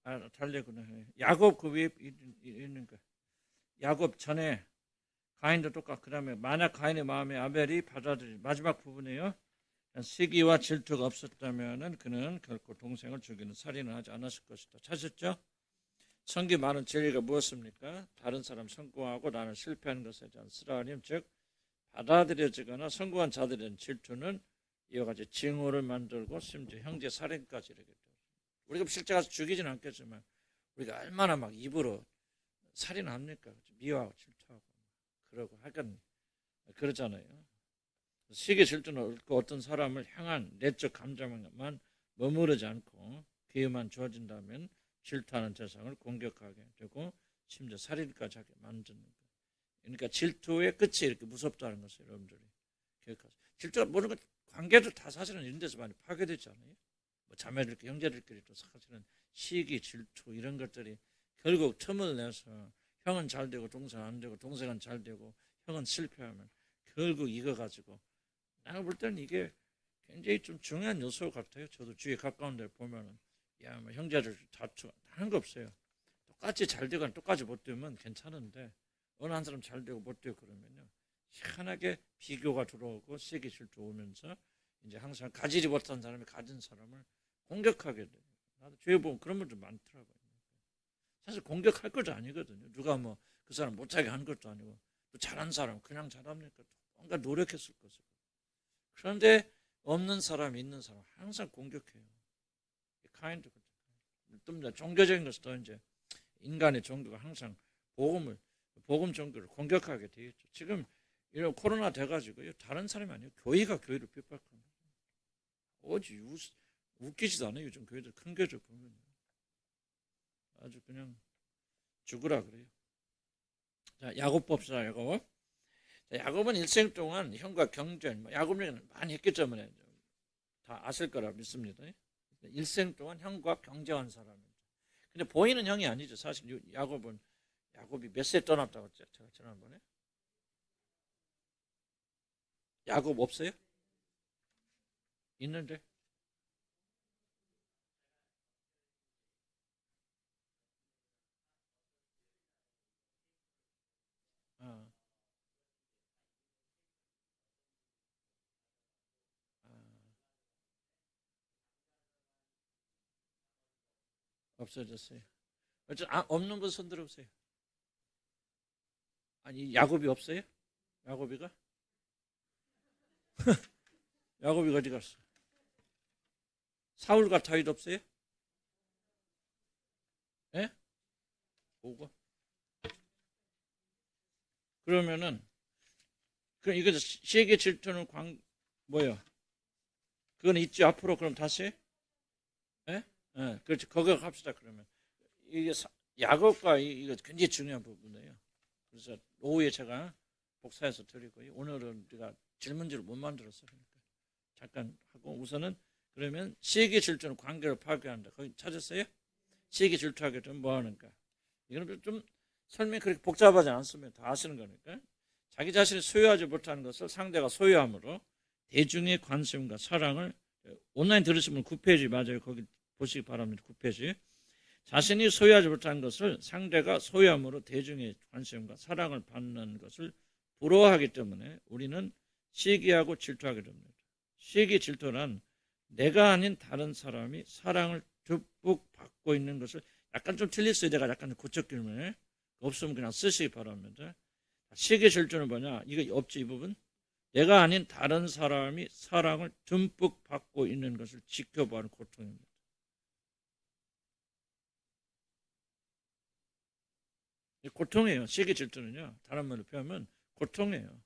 달래구나. 야곱 그 위에 있는 거. 야곱 전에 가인도 똑같. 그다음에 만약 가인의 마음에 아벨이 받아들인 마지막 부분이에요. 시기와 질투가 없었다면은 그는 결코 동생을 죽이는 살인을 하지 않았을 것이다. 찾았죠? 성기 많은 진리가 무엇입니까? 다른 사람 성공하고 나는 실패하는 것에 대한 쓰라림, 즉 받아들여지거나 성공한 자들에 대한 질투는 이와 같이 징후를 만들고 심지어 형제 살인까지 이르게 돼요. 우리가 실제 가서 죽이진 않겠지만 우리가 얼마나 막 입으로 살인합니까? 미워하고 질투하고 그러고 하여간 그러잖아요. 시기 질투는 어떤 사람을 향한 내적 감정만 머무르지 않고 기회만 주어진다면 질투하는 대상을 공격하게 되고 심지어 살인까지 하게 만드는 거예요. 그러니까 질투의 끝이 이렇게 무섭다는 것을 여러분들이 기억하세요. 질투가 모든 것 관계도 다 사실은 이런 데서 많이 파괴되지 않아요? 뭐 자매들끼리 형제들끼리도 사실은 시기 질투 이런 것들이 결국 틈을 내서 형은 잘 되고 동생은 안 되고 동생은 잘 되고 형은 실패하면 결국 이거 가지고 나는 볼 때는 이게 굉장히 좀 중요한 요소 같아요. 저도 주위에 가까운 데 보면은 야, 뭐 형제들 다투 하는 거 없어요. 똑같이 잘 되거나 똑같이 못 되면 괜찮은데 어느 한 사람 잘 되고 못 되고 그러면요 희한하게 비교가 들어오고 시기 질투 오면서 이제 항상 가지지 못한 사람이 가진 사람을 공격하게 돼요. 나도 주위에 보면 그런 분들 많더라고요. 사실 공격할 것도 아니거든요. 누가 뭐 그 사람 못하게 한 것도 아니고 또 잘한 사람 그냥 잘합니까? 뭔가 노력했을 것이고. 그런데 없는 사람 있는 사람 항상 공격해요. 카인드 좀 종교적인 것도 이제 인간의 종교가 항상 복음 종교를 공격하게 되어 있죠. 지금 이런 코로나 돼가지고요 다른 사람이 아니에요. 교회가 교회를 핍박합니다. 오지 웃기지도 않아요. 요즘 교회들 큰 교회들 보면 아주 그냥 죽으라 그래요. 자, 야곱 봅시다. 야곱. 자, 야곱은 일생 동안 형과 경쟁, 야곱은 많이 했기 때문에 다 아실 거라 믿습니다. 일생 동안 형과 경쟁한 사람입니다. 근데 보이는 형이 아니죠. 사실 야곱이 몇 세 떠났다고 했죠. 제가 지난번에. 야곱 없어요? 있는데. 어, 어, 없어졌어요. 없는 분 손 들어보세요. 아니 야곱이 없어요? 야곱이가? 야곱이가 어디 갔어? 사울과 다윗 없어요? 예? 뭐가? 그러면은 그럼 이거 세계 질투는 뭐야? 그건 있지 앞으로 그럼 다시? 예? 예, 그렇지. 거기 갑시다 그러면. 이게 야곱과 이거 굉장히 중요한 부분이에요. 그래서 오후에 제가 복사해서 드리고요. 오늘은 우리가 질문지를 못 만들었어요. 그러니까 잠깐 하고 우선은 그러면 세계 질투는 관계를 파괴한다. 거기 찾았어요? 세계 질투하게 되면 뭐 하는가? 이거는 좀 설명이 그렇게 복잡하지 않습니다. 다 아시는 거니까. 자기 자신이 소유하지 못하는 것을 상대가 소유함으로 대중의 관심과 사랑을 온라인 들으시면 9페이지 맞아요. 거기 보시기 바랍니다. 9페이지. 자신이 소유하지 못한 것을 상대가 소유함으로 대중의 관심과 사랑을 받는 것을 부러워하기 때문에 우리는 시기하고 질투하게 됩니다. 시기 질투란 내가 아닌 다른 사람이 사랑을 듬뿍 받고 있는 것을 약간 좀 틀렸어요. 내가 약간 고쳤길래 없으면 그냥 쓰시기 바랍니다. 시기 질투는 뭐냐? 이거 없지 이 부분. 내가 아닌 다른 사람이 사랑을 듬뿍 받고 있는 것을 지켜보는 고통입니다. 고통이에요. 시기 질투는요. 다른 말로 표현하면 고통이에요.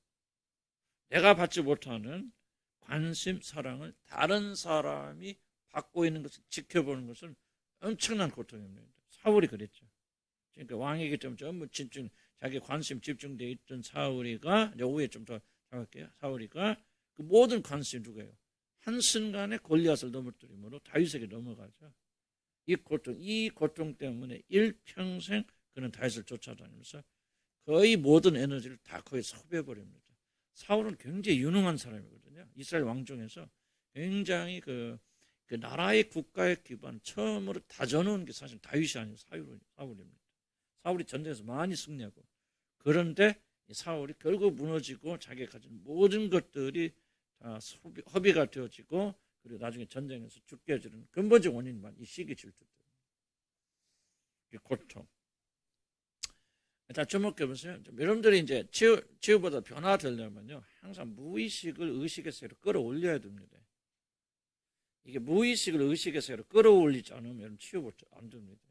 내가 받지 못하는 관심, 사랑을 다른 사람이 받고 있는 것을 지켜보는 것은 엄청난 고통입니다. 사울이 그랬죠. 그러니까 왕이기 때문에 전부 집중, 자기 관심 집중되어 있던 사울이가 오후에 좀 더 잡을게요. 사울이가 그 모든 관심이 누구예요? 한순간에 골리앗을 넘어뜨림으로 다윗에게 넘어가죠. 이 고통 때문에 일평생 그는 다윗을 쫓아다니면서 거의 모든 에너지를 다 거의 소비해버립니다. 사울은 굉장히 유능한 사람이거든요. 이스라엘 왕 중에서 굉장히 그 그 나라의 국가의 기반 처음으로 다져놓은 게 사실 다윗이 아니고 사울입니다. 사울이 전쟁에서 많이 승리하고, 그런데 사울이 결국 무너지고 자기가 가진 모든 것들이 다 허비가 되어지고, 그리고 나중에 전쟁에서 죽게 되는 근본적 원인만 이 시기 질투, 이 고통. 자, 주목해 보세요. 여러분들이 이제 치유보다 변화되려면요, 항상 무의식을 의식의 세계로 끌어올려야 됩니다. 이게 무의식을 의식의 세계로 끌어올리지 않으면 치유보다 안 됩니다.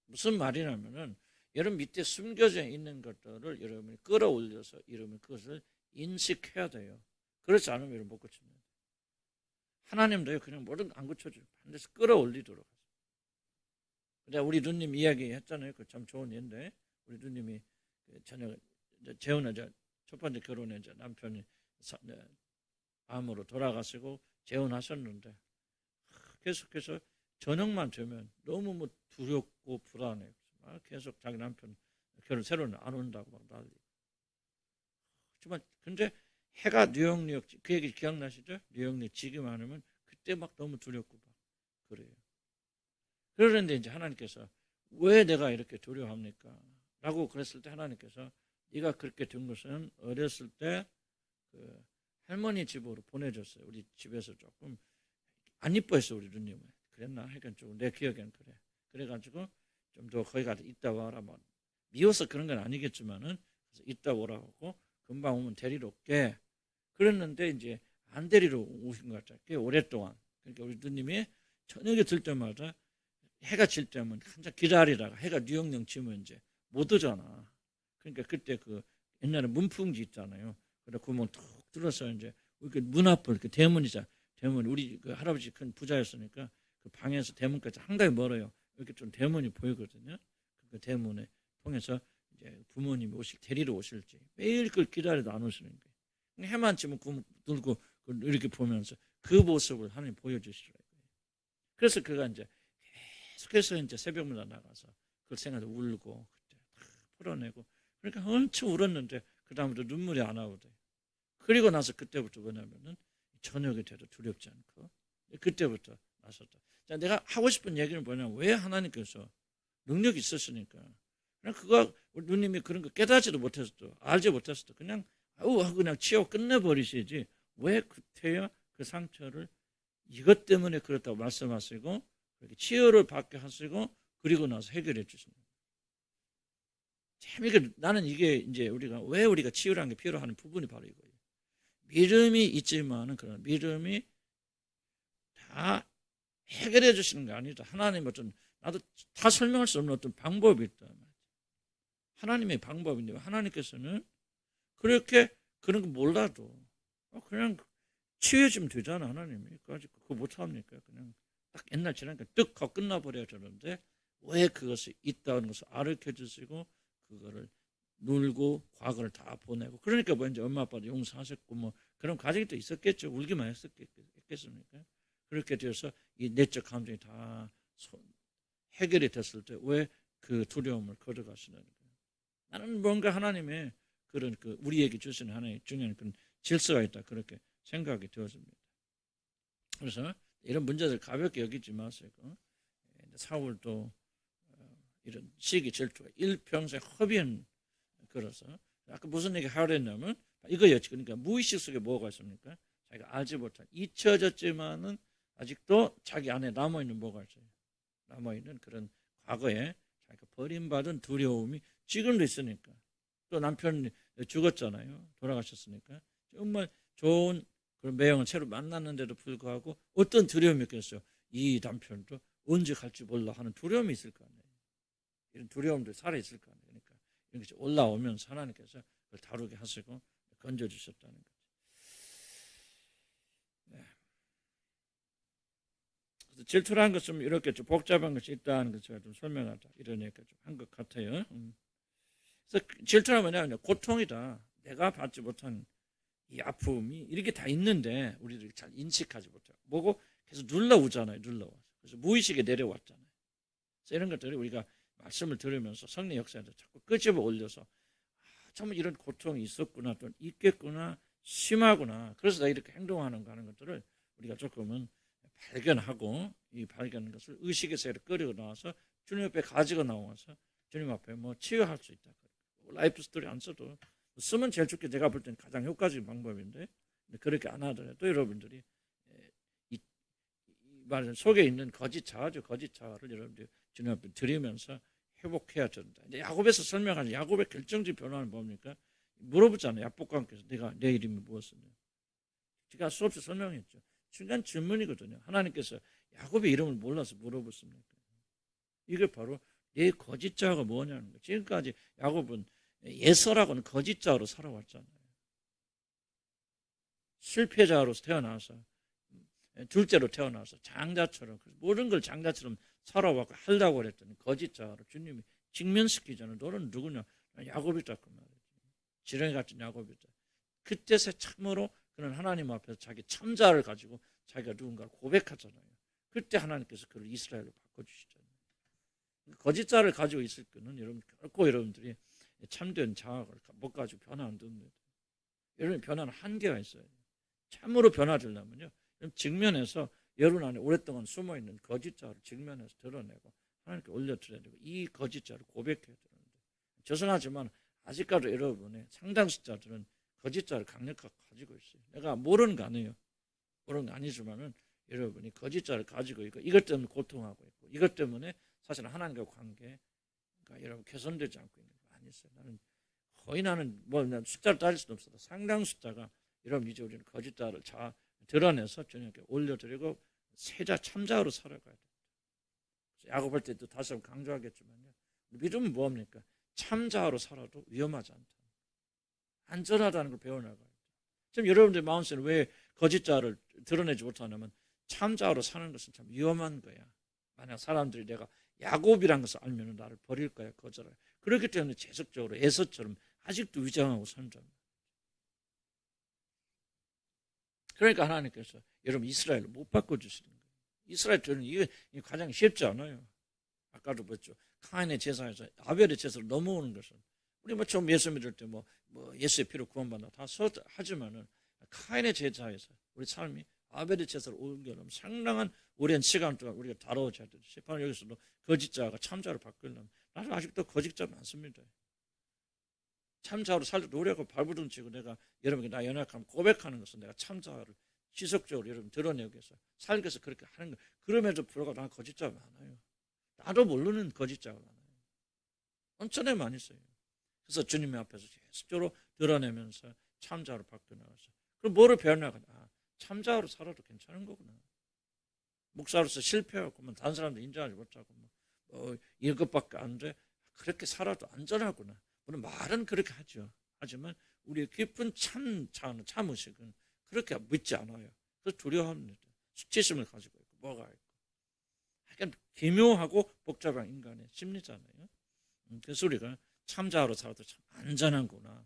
무슨 말이냐면은, 여러분 밑에 숨겨져 있는 것들을 여러분이 끌어올려서 여러분 그것을 인식해야 돼요. 그렇지 않으면 여러분 못 고칩니다. 하나님도요, 그냥 뭐든 안 고쳐줘요. 반드시 끌어올리도록 하세요. 근데 우리 누님 이야기 했잖아요. 그 참 좋은 예인데, 우리 누님이 저녁 재혼에 첫 번째 결혼에 이제 남편이 암으로 돌아가시고 재혼하셨는데, 계속해서 저녁만 되면 너무 뭐 두렵고 불안해. 계속 자기 남편 결혼 새로는 안 온다고 막 난리. 정말 근데 해가 뉴욕 그 얘기 기억나시죠? 뉴욕 지금 안 오면 그때 막 너무 두렵고 막 그래요. 그런데 이제 하나님께서 왜 내가 이렇게 두려워합니까? 라고 그랬을 때 하나님께서 네가 그렇게 된 것은 어렸을 때 그 할머니 집으로 보내줬어요. 우리 집에서 조금 안 이뻐했어 우리 누님은. 그랬나? 하여간 좀 내 기억에는 그래. 그래가지고 좀 더 거기 가서 있다 와라. 뭐 미워서 그런 건 아니겠지만은 그래서 있다 오라고 금방 오면 데리러 올게. 그랬는데 이제 안 데리러 오신 것 같아요. 꽤 오랫동안. 그러니까 우리 누님이 저녁에 들 때마다 해가 질 때면 한참 기다리다가 해가 뉴욕령 치면 이제 못 오잖아. 그러니까 그때 그 옛날에 문풍지 있잖아요. 그래 구멍 툭 뚫어서 이제 이렇게 문 앞을 이렇게 대문이자 대문 우리 그 할아버지 큰 부자였으니까 그 방에서 대문까지 한가위 멀어요. 이렇게 좀 대문이 보이거든요. 그 대문에 통해서 이제 부모님이 데리러 오실지 매일 그걸 기다려도 안 오시는 거예요. 해만 치면 구멍 뚫고 이렇게 보면서 그 모습을 하나님 보여주시더라고요. 그래서 그가 이제 계속해서 이제 새벽마다 나가서 그걸 생각해서 울고 그때 풀어내고 그러니까 엄청 울었는데 그 다음부터 눈물이 안 나오대. 그리고 나서 그때부터 뭐냐면은 저녁이 돼도 두렵지 않고 그때부터 나섰다. 자, 내가 하고 싶은 얘기는 뭐냐면 왜 하나님께서 능력이 있었으니까 그냥 그거 누님이 그런 거 깨닫지도 못했어도 알지 못했어도 그냥 그냥 치워 끝내버리시지 왜 그때야 그 상처를 이것 때문에 그렇다고 말씀하시고 그렇게 치유를 받게 하시고 그리고 나서 해결해 주십니다. 재미있게 나는 이게 이제 왜 우리가 치유라는 게 필요한 부분이 바로 이거예요. 믿음이 있지만은 그런 믿음이 다 해결해 주시는 게 아니다. 하나님 나도 다 설명할 수 없는 어떤 방법이 있다. 하나님의 방법인데 하나님께서는 그렇게 그런 거 몰라도 그냥 치유해주면 되잖아. 하나님이 그거 못합니까? 그냥 딱 옛날 지나니까 뜩 하고 끝나버려야 되는데 왜 그것이 있다는 것을 알려 주시고 그거를 놀고 과거를 다 보내고 그러니까 뭐 이제 엄마 아빠도 용서하셨고 뭐 그런 과정이 또 있었겠죠. 울기만 했겠습니까? 그렇게 되어서 이 내적 감정이 다 해결이 됐을 때 왜 그 두려움을 걸어가시는 거예요. 나는 뭔가 하나님의 그런 우리에게 주시는 하나의 중요한 그런 질서가 있다 그렇게 생각이 되어집니다. 그래서 이런 문제들 가볍게 여기지 마세요. 사울도 이런 시기 질투가 일평생 허비한 걸어서 아까 무슨 얘기 하려 했냐면 이거였지. 그러니까 무의식 속에 뭐가 있습니까? 자기가 알지 못한 잊혀졌지만은 아직도 자기 안에 남아있는 뭐가 있어요. 남아있는 그런 과거에 자기가 버림받은 두려움이 지금도 있으니까 또 남편이 죽었잖아요. 돌아가셨으니까 정말 좋은 그런 매형을 새로 만났는데도 불구하고 어떤 두려움이 있겠어요. 이 남편도 언제 갈지 몰라 하는 두려움이 있을 거 아니에요. 이런 두려움도 살아있을 거 아니에요. 그러니까 이런 게 올라오면서 하나님께서 그걸 다루게 하시고 건져주셨다는 거죠. 네. 그래서 질투라는 것은 이렇게 좀 복잡한 것이 있다는 것을 좀 설명하자 이런 얘기가 좀 한 것 같아요. 그래서 질투는 뭐냐면 고통이다. 내가 받지 못한 이 아픔이 이렇게 다 있는데 우리들이 잘 인식하지 못해요. 뭐고 계속 눌러오잖아요. 눌러와서. 그래서 무의식에 내려왔잖아요. 그래서 이런 것들이 우리가 말씀을 들으면서 성령 역사에서 자꾸 끄집어 올려서 정말 이런 고통이 있었구나 또 있겠구나 심하구나 그래서 나 이렇게 행동하는 거 하는 것들을 우리가 조금은 발견하고 이 발견한 것을 의식에서 이렇게 끌고 나와서 주님 앞에 가지고 나와서 주님 앞에 뭐 치유할 수 있다. 라이프 스토리 안 써도 쓰면 제일 좋게 제가 볼 때는 가장 효과적인 방법인데 그렇게 안 하더라도 여러분들이 이 말 속에 있는 거짓 자아죠. 거짓 자아를 여러분들이 주님 앞에 드리면서 회복해야 된다. 이제 야곱에서 설명하는 야곱의 결정적 변화는 뭡니까? 물어보잖아요. 야복강께서 내가 내 이름이 무엇이냐? 제가 수없이 설명했죠. 중요한 질문이거든요. 하나님께서 야곱의 이름을 몰라서 물어봤습니까? 이게 바로 내 거짓 자아가 뭐냐는 거예요. 지금까지 야곱은 예서라고는 거짓 자아로 살아왔잖아요. 실패자로서 태어나서 둘째로 태어나서 장자처럼 모든 걸 장자처럼 살아왔고 하려고 그랬더니 거짓 자아로 주님이 직면시키잖아요. 너는 누구냐? 야곱이다 그 말이죠. 지렁이 같은 야곱이다. 그때서 참으로 그는 하나님 앞에서 자기 참자를 가지고 자기가 누군가를 고백하잖아요. 그때 하나님께서 그를 이스라엘로 바꿔주시잖아요. 거짓 자를 가지고 있을 때는 여러분 결코 여러분들이 참된 자아를 못 가지고 변화 안 됩니다. 여러분 변화는 한계가 있어요. 참으로 변화되려면요. 직면해서 여러분 안에 오랫동안 숨어있는 거짓 자를 직면해서 드러내고 하나님께 올려드려야 되고 이 거짓 자를 고백해야 되는데 죄송하지만 아직까지 여러분의 상당수 자들은 거짓 자를 강력하게 가지고 있어요. 내가 모르는 거 아니에요. 모르는 거 아니지만은 여러분이 거짓 자를 가지고 있고 이것 때문에 고통하고 있고 이것 때문에 사실 하나님과 관계가 여러분 개선되지 않고 있는 거 많이 있어요. 나는 난 숫자를 따질 수도 없어도 상당 숫자가 여러분 이제 우리는 거짓 자를 드러내서 주님께 올려드리고 세자 참자로 살아가야 됩니다. 야곱할 때도 다시 한번 강조하겠지만요. 믿음은 뭡니까? 참자로 살아도 위험하지 않다. 안전하다는 걸 배워나가야 돼요. 지금 여러분들 마음속에 왜 거짓 자를 드러내지 못하냐면 참자로 사는 것은 참 위험한 거야. 만약 사람들이 내가 야곱이란 것을 알면 나를 버릴 거야, 거절할. 그렇기 때문에 계속적으로 에서처럼 아직도 위장하고 산다. 그러니까 하나님께서 여러분 이스라엘을 못 바꿔주시는 거예요. 이스라엘들은 이게 가장 쉽지 않아요. 아까도 봤죠. 카인의 제사에서 아벨의 제사로 넘어오는 것은 우리 뭐 처음 예수 믿을 때 뭐 예수의 피로 구원받나 다 하지만은 카인의 제사에서 우리 삶이 아벨의 제사로 옮겨놓으면 상당한 오랜 시간 동안 우리가 다뤄져야 되듯이 바로 여기서도 거짓자가 참자로 바꾸려면 나는 아직도 거짓자 많습니다. 참자로 살려고 노력하고 발부둥 치고 내가 여러분에게 나 연약하면 고백하는 것은 내가 참자를 지속적으로 여러분 드러내기 위해서 살기 위해서 그렇게 하는 거예요. 그럼에도 불구하고 나는 거짓자가 많아요. 나도 모르는 거짓자가 많아요. 엄청나게 많이 있어요. 그래서 주님 앞에서 계속적으로 드러내면서 참자로 바뀌어나가서 그럼 뭐를 배워나가냐? 참자로 살아도 괜찮은 거구나. 목사로서 실패하고 다른 사람도 인정하지 못하고 이것밖에 안 돼. 그렇게 살아도 안전하구나. 물론 말은 그렇게 하죠. 하지만 우리의 깊은 참의식은 그렇게 믿지 않아요. 그래서 두려워합니다. 수치심을 가지고 있고 뭐가 있고. 약간 기묘하고 복잡한 인간의 심리잖아요. 그래서 우리가 참자로 살아도 참 안전한구나.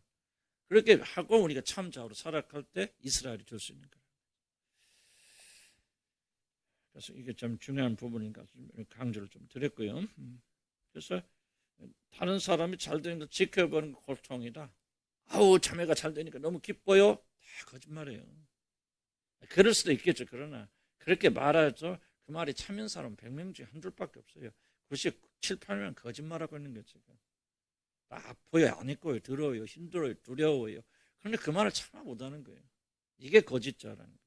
그렇게 하고 우리가 참자로 살아갈 때 이스라엘이 될 수 있는 거예요. 그래서 이게 좀 중요한 부분인가 강조를 좀 드렸고요. 그래서 다른 사람이 잘 되는 걸 지켜보는 거 고통이다. 아우 자매가 잘 되니까 너무 기뻐요. 다 거짓말이에요. 그럴 수도 있겠죠. 그러나 그렇게 말하죠. 그 말이 참인 사람은 100명 중에 한둘밖에 없어요. 97, 8명 거짓말하고 있는 거죠. 아파요, 안 있고요, 더러워요, 힘들어요, 두려워요. 그런데 그 말을 참아 못하는 거예요. 이게 거짓자라는 거예요.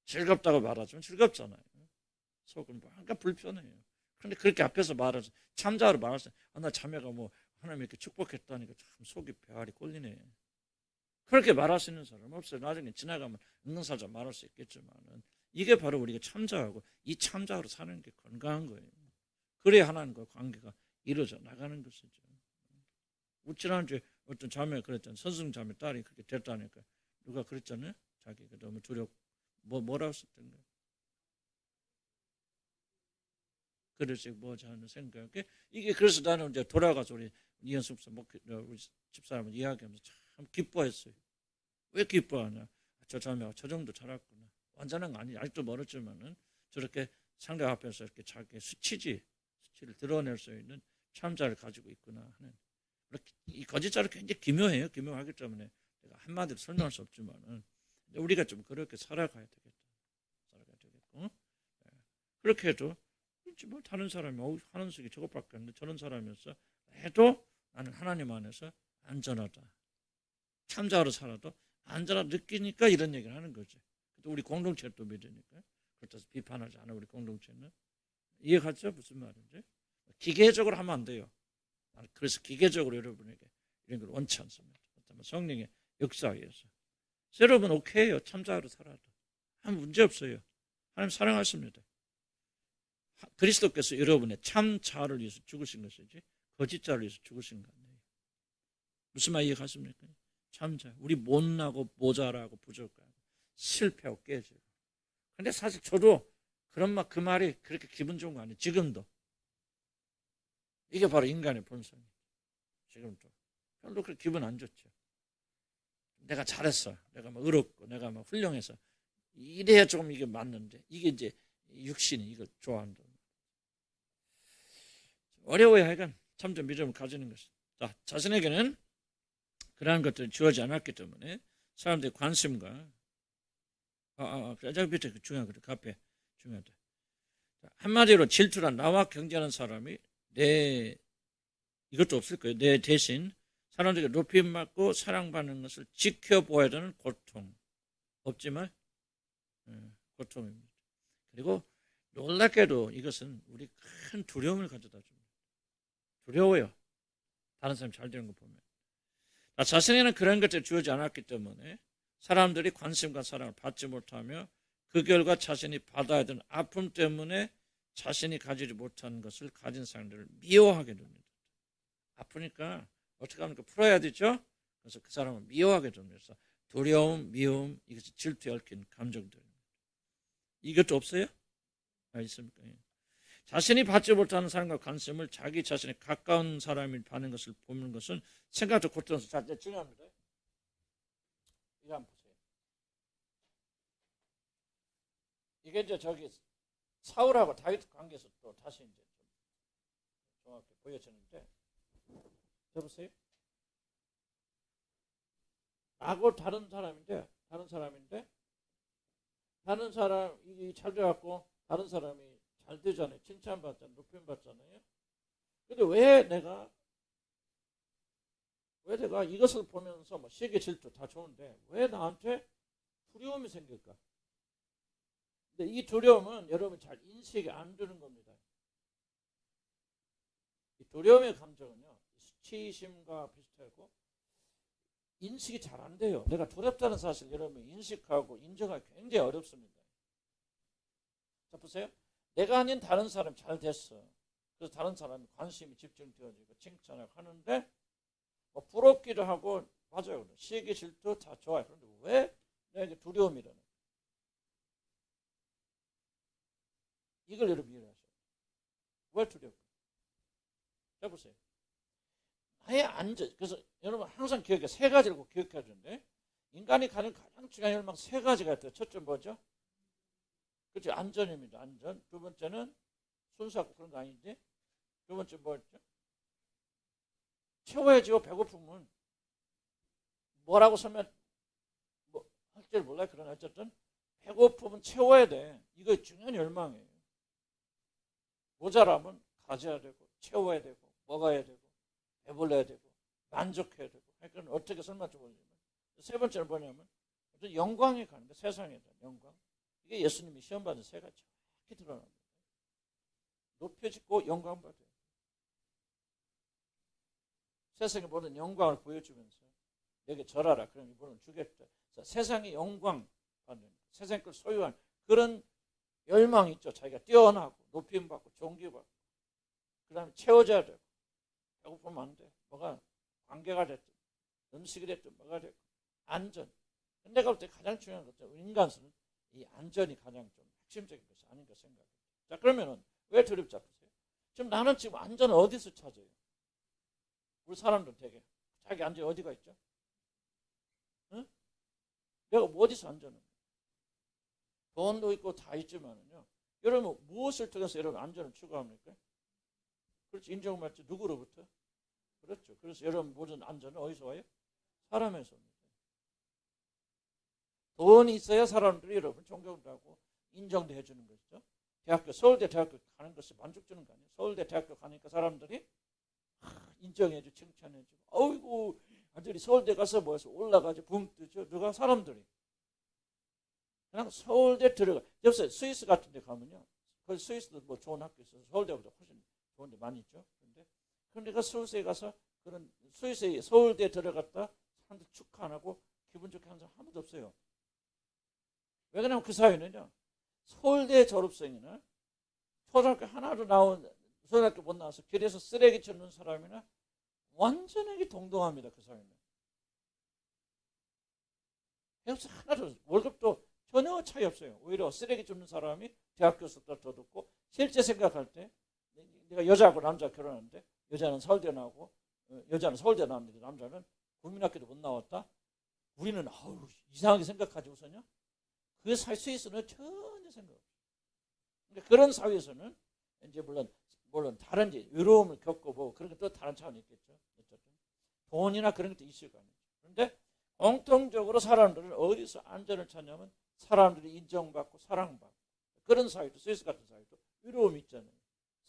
즐겁다고 말하지만 즐겁잖아요. 속은 뭔가 불편해요. 그런데 그렇게 앞에서 말하죠. 참자로 말하죠. 나 자매가 하나님 이렇게 축복했다니까 참 속이 배알이 꼴리네. 그렇게 말할 수 있는 사람 없어요. 나중에 지나가면 있는 사람 말할 수 있겠지만은 이게 바로 우리가 참자하고 이 참자로 사는 게 건강한 거예요. 그래야 하나님과 관계가 이루어져 나가는 것이죠. 지난주에 어떤 자매가 그랬잖아요. 선승 자매 딸이 그렇게 됐다니까 누가 그랬잖아요. 자기가 너무 두렵고 뭐라고 썼던 거예요. 그래서 자는 생각에 이게 그래서 나는 이제 돌아가서 우리 이현숙 우리 집사람을 이야기하면서 참 기뻐했어요. 왜 기뻐하냐? 저 자매가 저 정도 자랐구나. 완전한 거 아니지. 아직도 멀었지만은 저렇게 상대 앞에서 이렇게 자기 수치를 드러낼 수 있는 참자를 가지고 있구나 하는. 이 거짓자를 굉장히 기묘해요. 기묘하기 때문에 내가 한마디로 설명할 수 없지만은 우리가 좀 그렇게 살아가야 되겠다. 그렇게 해도 뭐 다른 사람이 하는 속이 저것밖에 안 돼. 저런 사람이었어. 해도 나는 하나님 안에서 안전하다. 참자로 살아도 안전하다 느끼니까 이런 얘기를 하는 거지. 또 우리 공동체를 또 믿으니까. 그렇다고 비판하지 않아 우리 공동체는. 이해가죠? 무슨 말인지. 기계적으로 하면 안 돼요. 그래서 기계적으로 여러분에게 이런 걸 원치 않습니다. 성령의 역사에 의해서. 여러분 오케이요. 참자로 살아도. 아무 문제 없어요. 하나님 사랑하십니다. 그리스도께서 여러분의 참자를 위해서 죽으신 것이지 거짓자를 위해서 죽으신 거 아니에요. 무슨 말 이해가십니까? 참자. 우리 못나고 모자라고 부족하고 실패하고 깨지고. 근데 사실 저도 그 말이 그렇게 기분 좋은 거 아니에요. 지금도. 이게 바로 인간의 본성이에요. 지금도. 별로 그렇게 기분 안 좋죠. 내가 잘했어. 내가 막 의롭고 내가 막 훌륭해서 이래야 조금 이게 맞는데 이게 이제 육신이 이걸 좋아한다. 어려워야 하여간 참된 믿음을 가지는 것이. 자, 자신에게는 그러한 것들이 주어지지 않았기 때문에 사람들의 관심과 밑에 중요한 거죠. 앞에 중요하다. 한마디로 질투란 나와 경쟁하는 사람이 이것도 없을 거예요. 내 대신 사람들에게 높임받고 사랑받는 것을 지켜보아야 되는 고통. 없지만 고통입니다. 그리고 놀랍게도 이것은 우리 큰 두려움을 가져다 줍니다. 두려워요. 다른 사람이 잘 되는 거 보면. 자신에게는 그런 것들이 주어지지 않았기 때문에 사람들이 관심과 사랑을 받지 못하며 그 결과 자신이 받아야 되는 아픔 때문에 자신이 가지지 못한 것을 가진 사람들을 미워하게 됩니다. 아프니까 어떻게 하면 풀어야 되죠? 그래서 그 사람을 미워하게 됩니다. 두려움, 미움, 이것이 질투에 얽힌 감정들입니다. 이것도 없어요? 있습니까? 자신이 받지 못하는 사람과 관심을 자기 자신에 가까운 사람이 받는 것을 보는 것은 생각도 고통스러워서 자, 중요합니다. 이거 한번 보세요. 이게 이제 저기 사울하고 다윗 관계에서 또 다시 이제 좀 정확히 보여지는데, 여보세요? 나하고 다른 사람인데 다른 사람이 잘 돼갖고 다른 사람이 잘 되잖아요. 칭찬받잖아요. 높임받잖아요. 근데 왜 내가 이것을 보면서 뭐 시기 질투 다 좋은데 왜 나한테 두려움이 생길까? 근데 이 두려움은 여러분 잘 인식이 안 되는 겁니다. 이 두려움의 감정은요, 수치심과 비슷하고 인식이 잘 안 돼요. 내가 두렵다는 사실 여러분 인식하고 인정하기 굉장히 어렵습니다. 자, 보세요. 내가 아닌 다른 사람이 잘 됐어. 그래서 다른 사람이 관심이 집중되어지고 칭찬하고 하는데 뭐 부럽기도 하고 맞아요. 시기 질투 다 좋아요. 그런데 왜 내게 두려움이라는 거예요? 이걸 여러분 이해하셔야 돼요. 왜 두렵고? 자, 보세요. 나의 안전. 그래서 여러분 항상 기억해. 세 가지를 꼭 기억해야 되는데 인간이 가진 가장 중요한 열망 세 가지가 있어요. 첫째 뭐죠? 그렇죠. 안전입니다. 안전. 두 번째는 순수하고 그런 거 아닌데 두 번째 뭐였죠? 채워야지요. 배고픔은 뭐라고 설명 뭐 할지 몰라요. 그러나 어쨌든 배고픔은 채워야 돼. 이거 중요한 열망이에요. 모자라면 가져야 되고 채워야 되고 먹어야 되고 배불러야 되고 만족해야 되고. 그러니까 어떻게 설마 좀 세 번째는 뭐냐면 영광에 가는 거. 세상에 대한 영광. 이게 예수님이 시험 받은 세 가지 정확히 드러납니다. 높여지고 영광 받아요. 세상의 모든 영광을 보여주면서 내게 절하라. 그럼 이분은 주겠다. 세상의 영광 받는, 세상의 걸 소유한 그런 열망이 있죠. 자기가 뛰어나고 높임받고 존귀받고 그 다음에 채워져야 되고 배고프면 안 돼. 뭐가 관계가 됐든 음식이 됐든 뭐가 됐든 안전. 내가 볼 때 가장 중요한 것은 인간은 이 안전이 가장 좀 핵심적인 것이 아닌가 생각합니다. 자, 그러면은 왜 두렵지 않으세요? 지금 나는 지금 안전을 어디서 찾아요? 우리 사람들 되게 자기 안전이 어디가 있죠? 응? 내가 뭐 어디서 안전을? 돈도 있고 다 있지만은요. 여러분 무엇을 통해서 여러분 안전을 추구합니까? 그렇지. 인정받지 누구로부터? 그렇죠. 그래서 여러분 모든 안전은 어디서 와요? 사람에서 옵니다. 돈이 있어야 사람들이 여러분 존경도 하고 인정도 해주는 것이죠. 서울대 대학교 가는 것이 만족 주는 거 아니에요. 서울대 대학교 가니까 사람들이 인정해주고 칭찬해주고, 어이구 아들이 서울대 가서 뭐해서 올라가지 붕 뜨죠. 누가? 사람들이. 그냥 서울대 들어가. 옆에 스위스 같은 데 가면요, 그 스위스도 뭐 좋은 학교 있어서 서울대보다 훨씬 좋은 데 많이 있죠. 그런데 그 스위스에 가서 그런 스위스에 서울대 들어갔다 사람들 축하 안 하고 기분 좋게 하는 사람 아무도 없어요. 왜 그러냐면 그 사회는요, 서울대 졸업생이나 초등학교 하나로 나온, 초등학교 못 나와서 길에서 쓰레기 줍는 사람이나 완전히 동등합니다. 그 사회는. 그래서 하나도 월급도 전혀 차이 없어요. 오히려 쓰레기 줍는 사람이 대학교 수업도 더 듣고, 실제 생각할 때 내가 여자하고 남자 결혼하는데 여자는 서울대 나오고, 여자는 서울대 나왔는데 남자는 국민학교도 못 나왔다. 우리는 이상하게 생각하지 우선요. 그 스위스는 전혀 생각 없어요. 그러니까 그런 사회에서는 이제 물론 다른 이제 외로움을 겪어보고 그런 게 또 다른 차원이 있겠죠. 어쨌든 돈이나 그런 것도 있을 거 아니에요. 그런데 공통적으로 사람들은 어디서 안전을 찾냐면 사람들이 인정받고 사랑받고, 그런 사회도, 스위스 같은 사회도 외로움이 있잖아요.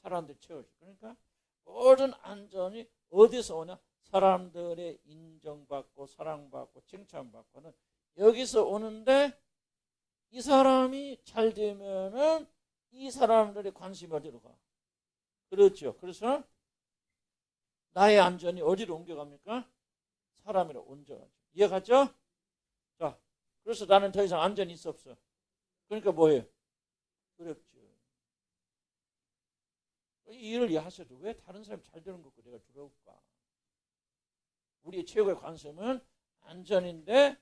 사람들이 채워주고. 그러니까 모든 안전이 어디서 오냐? 사람들의 인정받고 사랑받고 칭찬받고는 여기서 오는데, 이 사람이 잘 되면은 이 사람들의 관심이 어디로 가? 그렇죠. 그래서 나의 안전이 어디로 옮겨갑니까? 사람으로 옮겨가죠. 이해가죠? 자, 그래서 나는 더 이상 안전이 있어 없어? 그러니까 뭐예요? 두렵죠. 이 일을 이해하셔도 왜 다른 사람이 잘 되는 것고 내가 두려울까? 우리의 최고의 관심은 안전인데,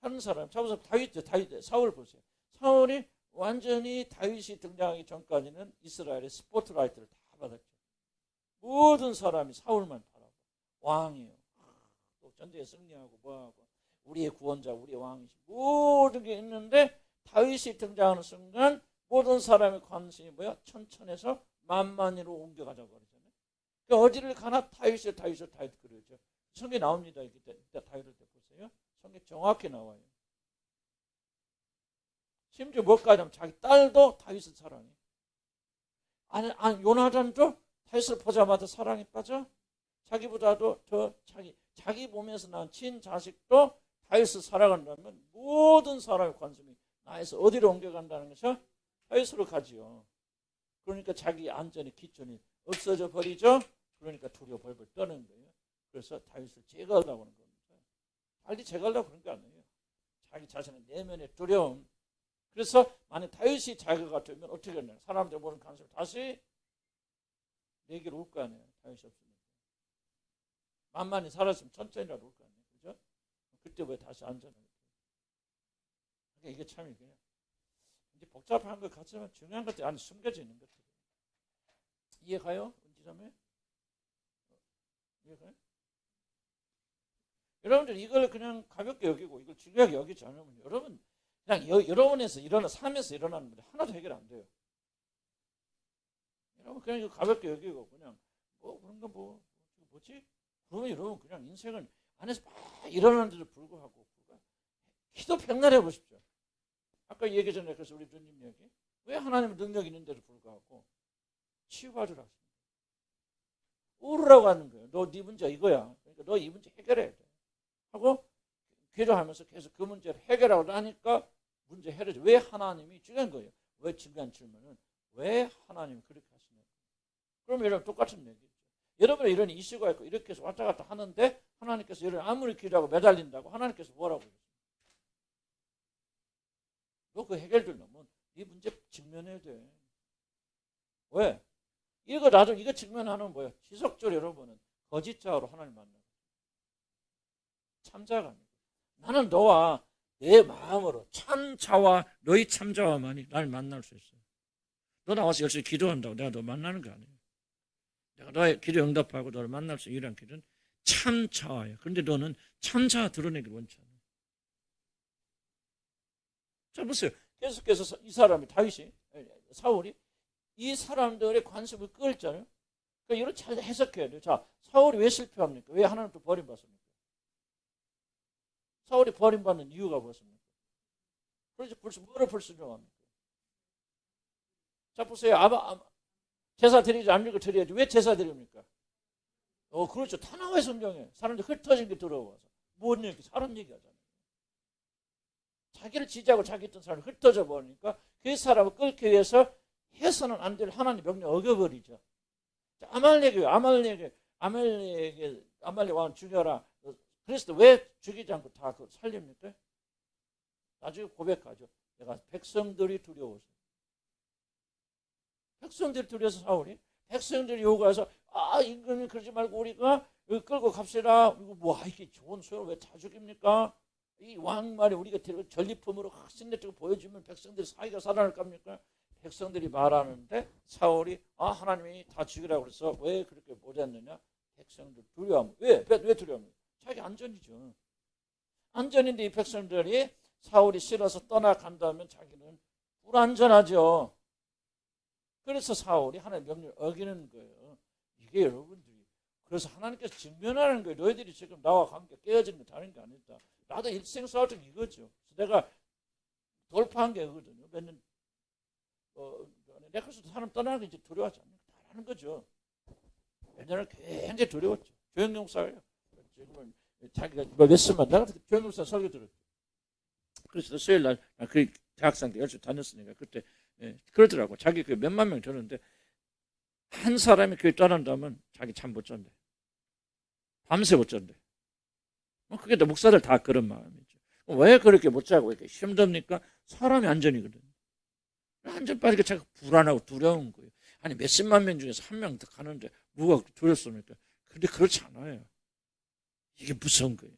한 사람, 잡아서 다윗, 사울 보세요. 사울이 완전히 다윗이 등장하기 전까지는 이스라엘의 스포트라이트를 다 받았죠. 모든 사람이 사울만 바라고, 왕이에요. 또 전쟁에 승리하고 뭐하고 우리의 구원자, 우리의 왕이시, 모든 게 있는데 다윗이 등장하는 순간 모든 사람의 관심이 뭐야? 천천에서 만만히로 옮겨가자고 그러잖아요. 그러니까 어디를 가나 다윗 그러죠. 성경에 나옵니다. 이때 다윗을 보세요. 성경에 정확히 나와요. 심지어 뭐까지 하면 자기 딸도 다윗을 사랑해. 아니 요나단도 다윗을 보자마자 사랑에 빠져. 자기보다도 더 자기 몸에서 낳은 친자식도 다윗을 사랑한다면 모든 사람의 관심이 나에서 어디로 옮겨간다는 것이 다윗으로 가지요. 그러니까 자기 안전의 기준이 없어져 버리죠. 그러니까 두려워 벌벌 떠는 거예요. 그래서 다윗을 제거하려고 하는 겁니다. 빨리 제거하려고 그런 게 아니에요. 자기 자신의 내면의 두려움. 그래서 만약 다윗이 자기가 되면 어떻게 하냐? 사람들 보는 관심을 다시 내게로 올 거 아니에요. 다윗이 없으니까. 만만히 살았으면 천천히라도 올 거 아니에요. 그죠? 그때 왜 다시 안전하게? 그러니까 이게 참 이게 이제 복잡한 것 같지만 중요한 것들이 안에 숨겨져 있는 것들. 이해가요? 은지자매? 이해가요? 여러분들 이걸 그냥 가볍게 여기고 이걸 중요하게 여기지 않으면 여러분 그냥 여러분에서 삶에서 일어나는 문제 하나도 해결 안 돼요. 여러분 그냥 이거 가볍게 여기고 그냥 그런 거 뭐지? 그러면 여러분 그냥 인생을 안에서 막 일어나는데도 불구하고 기도 백날 해보십시오. 아까 얘기 전에 그래서 우리 주님 얘기 왜 하나님은 능력이 있는데도 불구하고 치유받으라 하십니까? 울으라고 하는 거예요. 너 네 문제 이거야. 그러니까 너 이 문제 해결해야 돼. 하고 기도하면서 계속 그 문제를 해결하고 나니까 문제 해결하죠. 왜 하나님이 중요한 거예요. 왜 중요한 질문은 왜 하나님이 그렇게 하시냐. 그럼 여러분 똑같은 얘기죠. 여러분의 이런 이슈가 있고 이렇게 해서 왔다 갔다 하는데 하나님께서 여러분 아무리 기도하고 매달린다고 하나님께서 뭐라고 그러세요? 너 그 해결되려면 네 문제 직면해야 돼. 왜? 이거 직면하는 뭐예요? 지속적으로 여러분은 거짓자로 하나님 만나요. 참자가 아니고 나는 너와 내 마음으로 참자와 너희 참자와만이 나를 만날 수 있어요. 너 나와서 열심히 기도한다고 내가 너 만나는 거 아니에요. 내가 너의 기도 응답하고 너를 만날 수 있는 길은 참자와예요. 그런데 너는 참자 드러내기 원치 않아요. 자 보세요. 계속해서 이 사람이 다윗이 사울이 이 사람들의 관심을 끌잖아요. 그러니까 이걸 잘 해석해야 돼요. 자, 사울이 왜 실패합니까? 왜 하나님도 버림받습니까? 사울이 버림받는 이유가 무엇입니까? 그래서 뭐를 불순종합니까? 자 보세요. 제사 드리지 않는 거 드려야지. 왜 제사 드립니까? 그렇죠. 다 나와요 성경에. 사람들 흩어진 게 들어와서 뭔 얘기? 사람 얘기하잖아요. 자기를 지지하고 자기 있던 사람을 흩어져 버리니까 그 사람을 끌기 위해서 해서는 안 될 하나님 명령 어겨버리죠. 아말렉 왕 죽여라. 그래서 왜 죽이지 않고 다 살립니까? 나중에 고백하죠. 내가 백성들이 두려워서. 백성들이 두려워서 사울이 백성들이 요구해서 임금님 그러지 말고 우리가 여기 끌고 갑시다. 이거 이게 좋은 소리를 왜 다 죽입니까? 이 왕 말이 우리가 전리품으로 신뢰적으로 보여주면 백성들이 사이가 살아날 겁니까? 백성들이 말하는데 사울이 하나님이 다 죽이라고 그래서 왜 그렇게 못했느냐? 백성들 두려움. 왜 두려움이에요? 자기 안전이죠. 안전인데 이 백성들이 사울이 싫어서 떠나간다면 자기는 불안전하죠. 그래서 사울이 하나님의 명령을 어기는 거예요. 이게 여러분들이 그래서 하나님께서 직면하는 거예요. 너희들이 지금 나와 관계 깨어지는 게 다른 게 아니다. 나도 일생 싸울 때 이거죠. 내가 돌파한 게 이거거든요. 몇 년 내가 그래서 사람 떠나는 게 이제 두려워하지 않는 거죠. 옛날에 굉장히 두려웠죠. 조영용사예요. 지금은 자기가 몇십만 내가 조영용사 설교 들었죠. 그래서 수요일 날 그 대학생 때 열심히 다녔으니까 그때 그러더라고. 자기 그 몇만 명 되는데 한 사람이 교회 떠난다면 자기 잠 못 잔대. 밤새 못 잔대. 그게 또 목사들 다 그런 마음이죠. 왜 그렇게 못 자고 이렇게 힘듭니까? 사람이 안전이거든. 안전 빠지게 자꾸 불안하고 두려운 거예요. 아니 몇십만 명 중에서 한 명 더 가는데 뭐가 두렵습니까? 근데 그렇지 않아요. 이게 무서운 거예요.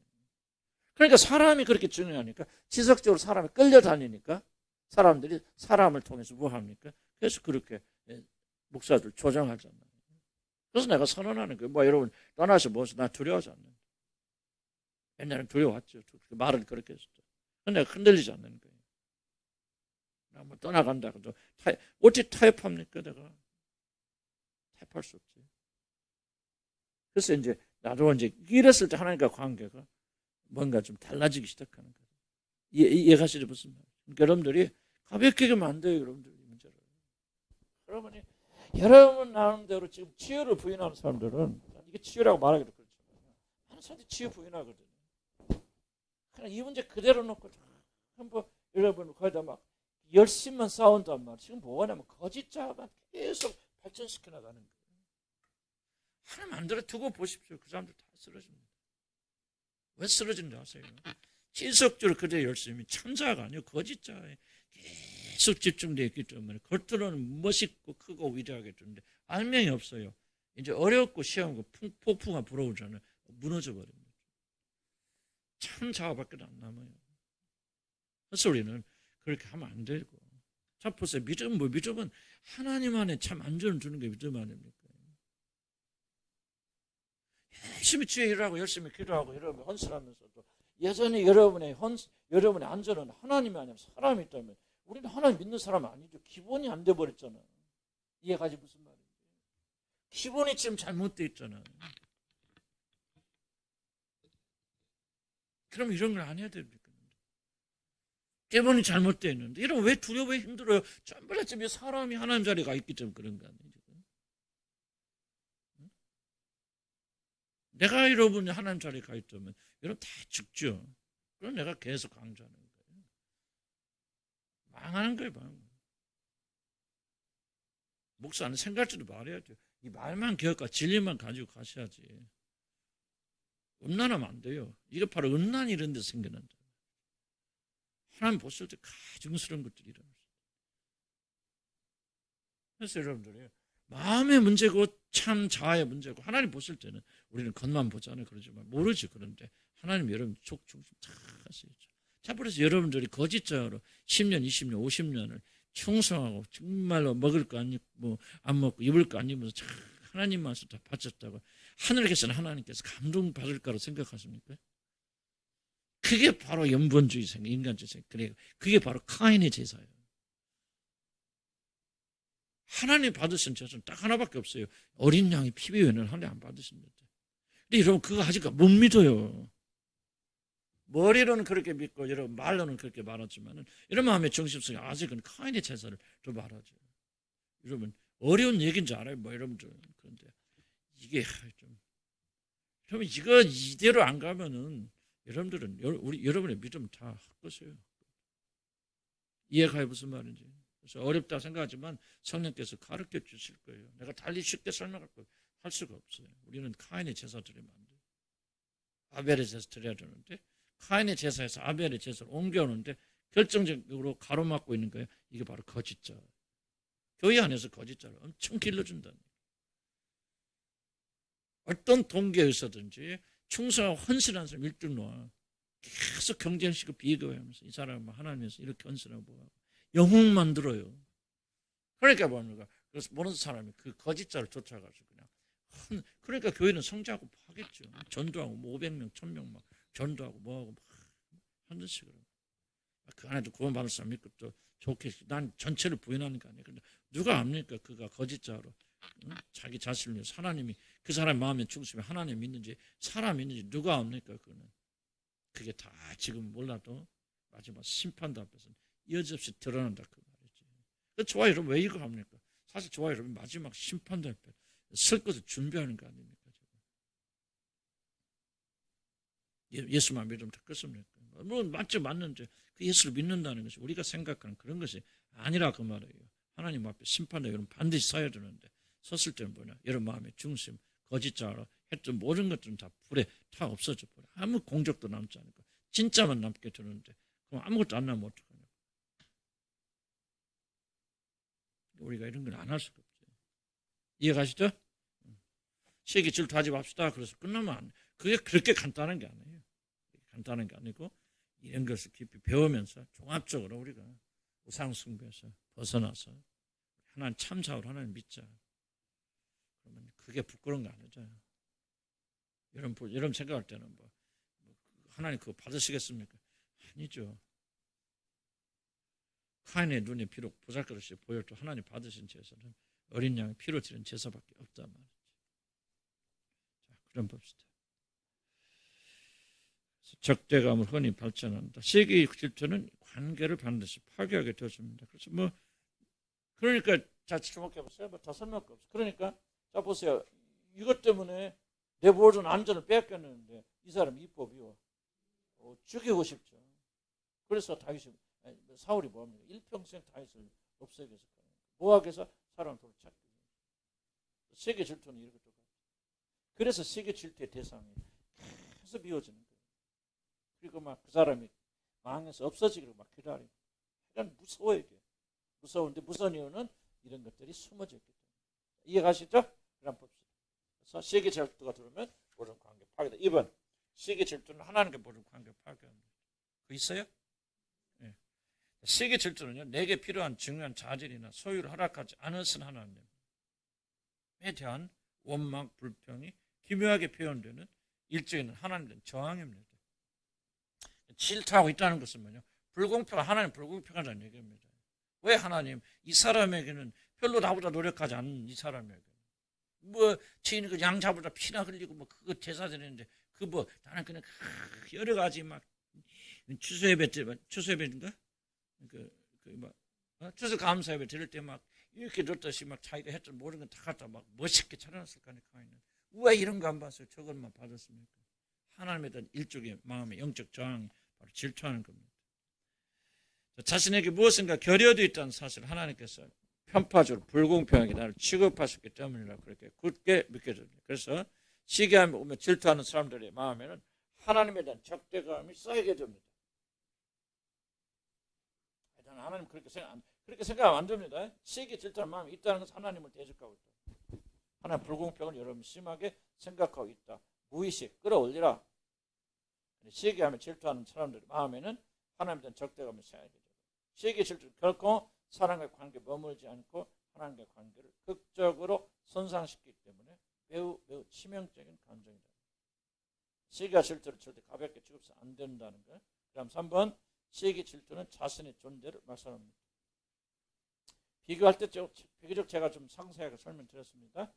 그러니까 사람이 그렇게 중요하니까 지속적으로 사람이 끌려다니니까 사람들이 사람을 통해서 뭐 합니까? 그래서 그렇게 목사들 조정하잖아요. 그래서 내가 선언하는 거예요. 여러분 떠나서 뭐서 나 두려워하지 않는다. 옛날엔 두려워했죠. 말은 그렇게 했었죠. 근데 내가 흔들리지 않는 거예요. 나 떠나간다. 어떻게 타협합니까? 내가 타협할 수 없지. 그래서 이제 나도 이제 이랬을 때 하나님과 관계가 뭔가 좀 달라지기 시작하는 거예요. 이해가시죠? 무슨 말? 그러니까 여러분들이 가볍게 하면 안 돼요. 여러분들이 문제를. 여러분 나름대로 지금 치유를 부인하는 사람들은 이게 치유라고 말하기도 그렇지만 많은 사람들이 치유 부인하거든요. 그냥 이 문제 그대로 놓고 한번 여러분 거기다 막 열심만 싸운단 말이에요. 지금 뭐냐면 거짓자가 계속 발전시켜 나가는 거예요. 하나님 만들어 두고 보십시오. 그 사람들 다 쓰러집니다. 왜 쓰러진지 아세요? 지속적으로 그대 열심히 천자가 아니고 거짓자에 계속 집중되어 있기 때문에 겉으로는 멋있고 크고 위대하게 되는데 알맹이 없어요. 이제 어렵고 시험하고 폭풍아 불어오잖아요. 무너져 버립니다. 참 자아밖에 안 남아요. 그래서 우리는 그렇게 하면 안 되고. 자 보세요. 믿음은 하나님 안에 참 안전을 주는 게 믿음 아닙니까? 열심히 주의 일하고 열심히 기도하고 여러분 헌신하면서도 여전히 여러분의 안전은 하나님이 아니면 사람이 있다면 우리는 하나님 믿는 사람 아니죠. 기본이 안 돼 버렸잖아요. 이해가지 무슨 말인지. 기본이 지금 잘못돼 있잖아요. 그럼 이런 걸 안 해야 됩니까? 기본이 잘못되어 있는데 이런 왜 두려워 왜 힘들어요? 전부 다 지금 사람이 하나님 자리에 가 있기 때문에 그런 거 아니에요? 내가 여러분이 하나님 자리에 가 있다면 여러분 다 죽죠. 그럼 내가 계속 강조하는 거예요. 망하는 거예요. 목사는 생각지도 말해야죠. 이 말만 기억과 진리만 가지고 가셔야지. 음란하면 안 돼요. 이게 바로 음란이 이런 데서 생겨난다. 하나님 보실 때 가증스러운 것들이 일어났어요. 그래서 여러분들이 마음의 문제고 참 자아의 문제고 하나님 보실 때는 우리는 겉만 보잖아요. 그러지만 모르죠. 그런데 하나님 여러분 중심 다 아시죠. 자, 그래서 여러분들이 거짓자로 10년, 20년, 50년을 충성하고 정말로 먹을 거 안 입고 안 먹고 입을 거 안 입으면서 하나님만 다 바쳤다고 하늘께서는 하나님께서 감동받을 거라고 생각하십니까? 그게 바로 연본주의 생각, 인간주의 생각. 그게 바로 카인의 제사예요. 하나님 받으신 제사는 딱 하나밖에 없어요. 어린 양의 피비 외에는 하나님 안 받으십니다. 근데 여러분 그거 아직 못 믿어요. 머리로는 그렇게 믿고 여러분 말로는 그렇게 말하지만 여러분 마음의 중심성이 아직은 카인의 제사를 더 말하죠. 여러분 어려운 얘기인 줄 알아요, 뭐 여러분들. 그런데 이게 좀 그러면 이거 이대로 안 가면은 여러분들은 여러분의 믿음 다 헛것이에요. 이해가 무슨 말인지. 그래서 어렵다 생각하지만 성령께서 가르쳐 주실 거예요. 내가 달리 쉽게 설명할 거 할 수가 없어요. 우리는 카인의 제사 드리면 안 돼요. 아벨의 제사 드려야 되는데 카인의 제사에서 아벨의 제사를 옮겨오는데 결정적으로 가로막고 있는 거예요. 이게 바로 거짓자. 교회 안에서 거짓자를 엄청 길러준다는 거예요. 어떤 동계에서든지 충성하고 헌신한 사람 1등 놓아 계속 경쟁시키고 비교하면서 이 사람은 하나님에서 이렇게 헌신하고 영웅 만들어요. 그러니까 뭡니까? 그래서 모르는 사람이 그 거짓자를 쫓아가지고 그냥 그러니까 교회는 성장하고 하겠죠. 전도하고 뭐 500명, 1000명 막 전도하고 뭐하고 막 하는 식으로. 그 안에도 구원받을 사람 믿고 또 좋게 난 전체를 부인하는 거 아니에요. 근데 누가 압니까? 그가 거짓자로 자기 자신을 위해서 하나님이 그 사람 마음에 죽으시면 하나님 믿는지 사람 믿는지 누가 압니까? 그거는 그게 다 지금 몰라도 마지막 심판도 앞에서 여지없이 드러난다 그 말이지. 좋아요 여러분 왜 이거 합니까? 사실 좋아요 여러분 마지막 심판도 앞에 쓸 것을 준비하는 거 아닙니까? 예수만 믿으면 됐겠습니까? 물론 맞는데 그 예수를 믿는다는 것이 우리가 생각하는 그런 것이 아니라 그 말이에요. 하나님 앞에 심판도 여러분 반드시 서야 되는데 섰을 때는 뭐냐? 여러분 마음의 중심, 거짓자로 했던 모든 것들은 다 불에 다 없어져 버려. 아무 공적도 남지 않을까. 진짜만 남게 되는데 그럼 아무것도 안 나면 어떡하냐? 우리가 이런 걸 안 할 수가 없죠. 이해가시죠? 시기 질투하지 맙시다. 그래서 끝나면 안 돼. 그게 그렇게 간단한 게 아니에요. 간단한 게 아니고 이런 것을 깊이 배우면서 종합적으로 우리가 우상숭배에서 벗어나서 하나님 참사로 하나님 믿자. 그러면 그게 부끄러운 거 아니죠. 여러분 생각할 때는 뭐 하나님 그거 받으시겠습니까? 아니죠. 카인의 눈에 비록 보잘것없이 보여도 하나님 받으신 제사는 어린 양의 피로 드린 제사밖에 없단 말이죠. 자, 그럼 봅시다. 적대감을 흔히 발전한다. 시기 질투는 관계를 반드시 파괴하게 되어줍니다. 그래서 뭐 그러니까 자 주목해 보세요. 뭐 더 설명할 거 없어. 그러니까 자 보세요. 이것 때문에 내 모든 안전을 뺏겼는데 이 사람 입법이요. 죽이고 싶죠. 그래서 다윗이 사울이 뭐합니까? 일평생 다윗을 없애기 위해서 뭐하기 위해서 사람을 돌찾기 위해서. 세계 질투는 이렇게 똑같아요. 그래서 세계 질투의 대상이 계속 미워지는 거예요. 그리고 막 그 사람이 망해서 없어지기를 막 기다리고. 그러니까 무서워요 이게. 무서운데 무서운 이유는 이런 것들이 숨어져 있기 때문에. 이해가시죠? 그럼 봅시다. 그래서 세계 질투가 들어오면 모든 관계 파괴다. 2번 세계 질투는 하나님과 모든 관계 파괴합니다. 그 있어요? 네. 세계 질투는요 내게 필요한 중요한 자질이나 소유를 허락하지 않으신 하나님에 대한 원망, 불평이 기묘하게 표현되는 일종의 하나님에 대한 저항입니다. 질투하고 있다는 것은 뭐냐? 하나님 불공평하다는 얘기입니다. 왜 하나님 이 사람에게는 별로 나보다 노력하지 않는 이 사람에게 뭐 주인이 그 양 잡으다 피나 흘리고 뭐 그거 제사 드리는데 그 뭐 나는 그냥 여러 가지 막 추수예배인가 그뭐 추수감사예배 드릴 때 막 이렇게 줬듯이 막 자기가 했던 모든 건 다 갖다 막 멋있게 차려놨을 거 아니에요. 왜 이런 거 안 봤어요? 저것만 받았습니까? 하나님에 대한 일종의 마음의 영적 저항이 바로 질투하는 겁니다. 자신에게 무엇인가 결여되어 있다는 사실을 하나님께서 편파적으로 불공평하게 나를 취급하셨기 때문이라 그렇게 굳게 믿겨집니다. 그래서 시기함에 오면 질투하는 사람들의 마음에는 하나님에 대한 적대감이 쌓이게 됩니다. 하나님 그렇게 생각하면 안 됩니다. 시기 질투하는 마음이 있다는 것은 하나님을 대적하고 있다. 하나님 불공평을 여러분 심하게 생각하고 있다. 무의식 끌어올리라. 시기함에 질투하는 사람들의 마음에는 하나님에 대한 적대감이 쌓이게 됩니다. 시기 질투는 결코 사람과의 관계에 머물지 않고 하나님과의 관계를 극적으로 손상시키기 때문에 매우 치명적인 감정이다. 시기와 질투를 절대 가볍게 취급해서 안 된다는 거예요. 그다음 3번 시기 질투는 자신의 존재를 말살합니다. 비교할 때 비교적 제가 좀 상세하게 설명드렸습니다.